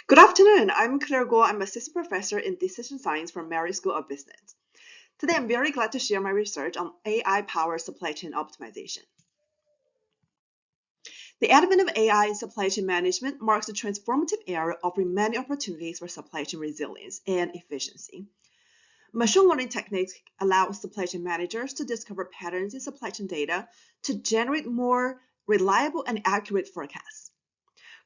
Good afternoon. I'm Claire Guo. I'm assistant professor in decision science from Mary School of Business. Today, I'm very glad to share my research on AI-powered supply chain optimization. The advent of AI in supply chain management marks a transformative era offering many opportunities for supply chain resilience and efficiency. Machine learning techniques allow supply chain managers to discover patterns in supply chain data to generate more reliable and accurate forecasts.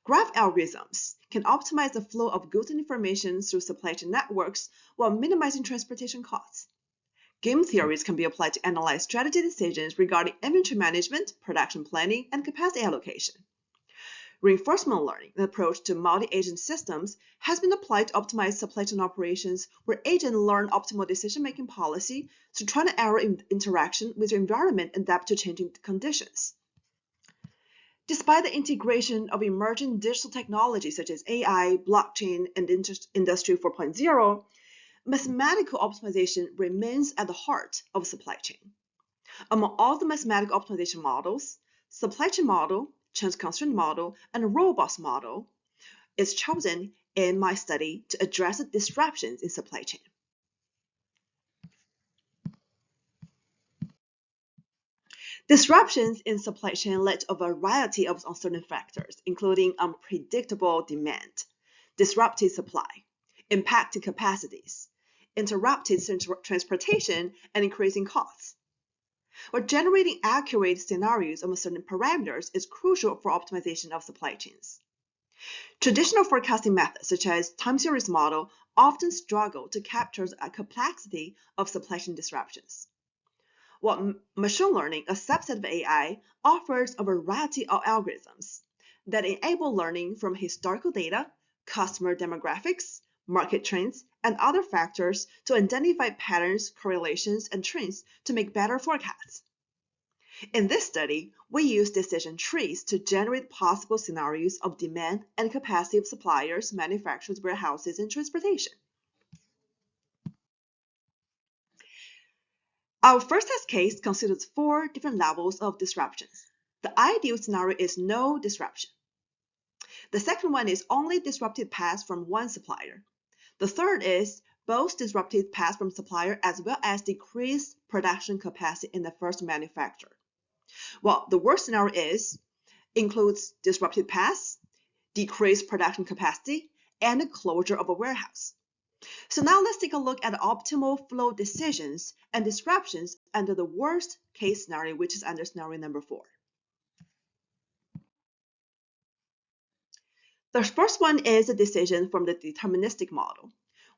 Graph algorithms can optimize the flow of goods and information through supply chain networks while minimizing transportation costs. Game theories can be applied to analyze strategy decisions regarding inventory management, production planning, and capacity allocation. Reinforcement learning, an approach to multi-agent systems, has been applied to optimize supply chain operations where agents learn optimal decision-making policy through trial and error interaction with their environment and adapt to changing conditions. Despite the integration of emerging digital technologies such as AI, blockchain, and Industry 4.0, mathematical optimization remains at the heart of supply chain. Among all the mathematical optimization models, supply chain model, change constraint model, and robust model is chosen in my study to address the disruptions in supply chain. Disruptions in supply chain led to a variety of uncertain factors, including unpredictable demand, disrupted supply, impacted capacities, interrupted transportation, and increasing costs. But generating accurate scenarios of certain parameters is crucial for optimization of supply chains. Traditional forecasting methods, such as time series model, often struggle to capture the complexity of supply chain disruptions. While machine learning, a subset of AI, offers a variety of algorithms that enable learning from historical data, customer demographics, market trends, and other factors to identify patterns, correlations, and trends to make better forecasts. In this study, we use decision trees to generate possible scenarios of demand and capacity of suppliers, manufacturers, warehouses, and transportation. Our first test case considers 4 different levels of disruptions. The ideal scenario is no disruption. The second one is only disrupted paths from one supplier. The third is both disrupted paths from supplier as well as decreased production capacity in the first manufacturer. Well, the worst scenario includes disrupted paths, decreased production capacity, and the closure of a warehouse. So now let's take a look at optimal flow decisions and disruptions under the worst case scenario, which is under scenario number 4. The first one is a decision from the deterministic model,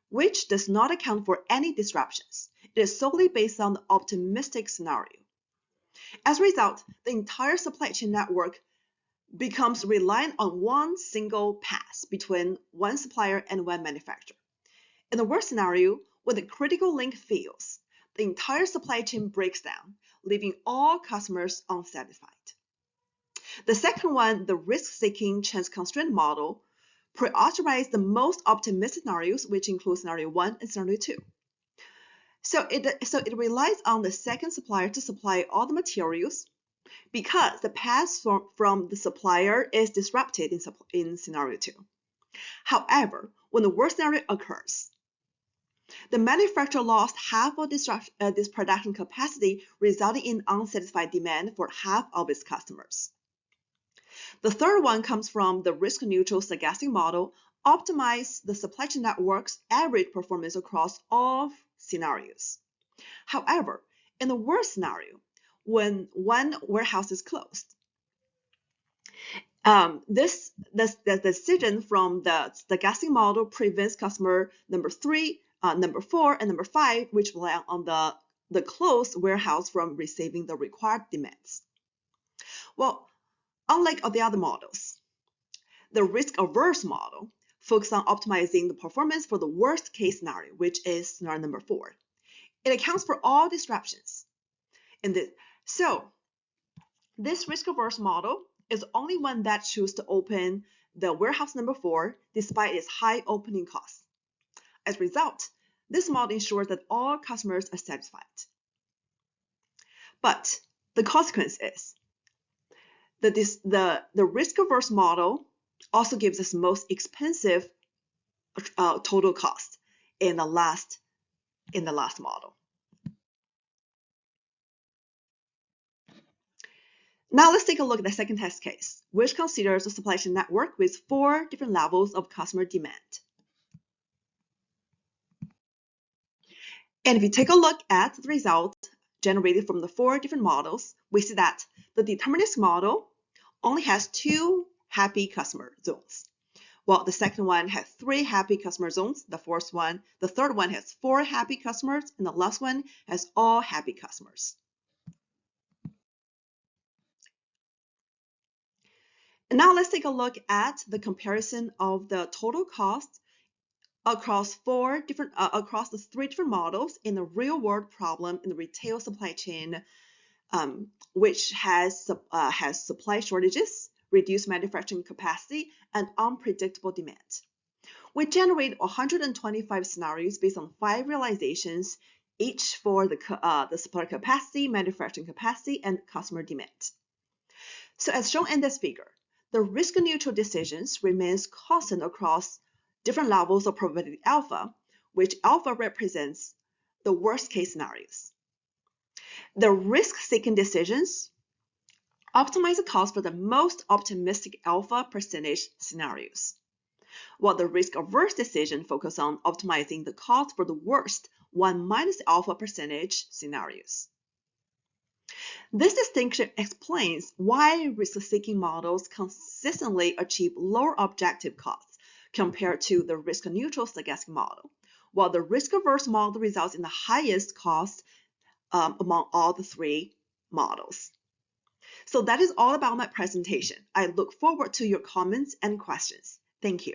which does not account for any disruptions. It is solely based on the optimistic scenario. As a result, the entire supply chain network becomes reliant on one single path between one supplier and one manufacturer. In the worst scenario, when the critical link fails, the entire supply chain breaks down, leaving all customers unsatisfied. The second one, the risk-seeking change constraint model, prioritizes the most optimistic scenarios, which include scenario 1 and scenario 2. So it relies on the second supplier to supply all the materials because the path from the supplier is disrupted in scenario 2. However, when the worst scenario occurs, the manufacturer lost half of this production capacity, resulting in unsatisfied demand for half of its customers. The third one comes from the risk-neutral stochastic model, optimize the supply chain network's average performance across all scenarios. However, in the worst scenario, when one warehouse is closed, the decision from the stochastic model prevents customer number 3, number 4, and number 5, which rely on the closed warehouse from receiving the required demands. Well, unlike the other models, the risk-averse model focuses on optimizing the performance for the worst-case scenario, which is scenario number 4. It accounts for all disruptions. So this risk-averse model is the only one that chooses to open the warehouse number 4 despite its high opening costs. As a result, this model ensures that all customers are satisfied. But the consequence is that the risk-averse model also gives us most expensive total cost in the last model. Now let's take a look at the second test case, which considers a supply chain network with 4 different levels of customer demand. And if you take a look at the result generated from the 4 different models, we see that the deterministic model only has 2 happy customer zones, while the second one has 3 happy customer zones, the third one has 4 happy customers, and the last one has all happy customers. And now let's take a look at the comparison of the total cost across the 3 different models in the real-world problem in the retail supply chain, which has supply shortages, reduced manufacturing capacity, and unpredictable demand. We generate 125 scenarios based on 5 realizations, each for the supply capacity, manufacturing capacity, and customer demand. So as shown in this figure, the risk-neutral decisions remains constant across different levels of probability alpha, which alpha represents the worst-case scenarios. The risk-seeking decisions optimize the cost for the most optimistic alpha percentage scenarios, while the risk-averse decision focus on optimizing the cost for the worst 1 minus alpha percentage scenarios. This distinction explains why risk-seeking models consistently achieve lower objective costs compared to the risk-neutral stochastic model, while the risk-averse model results in the highest cost among all the 3 models. So that is all about my presentation. I look forward to your comments and questions. Thank you.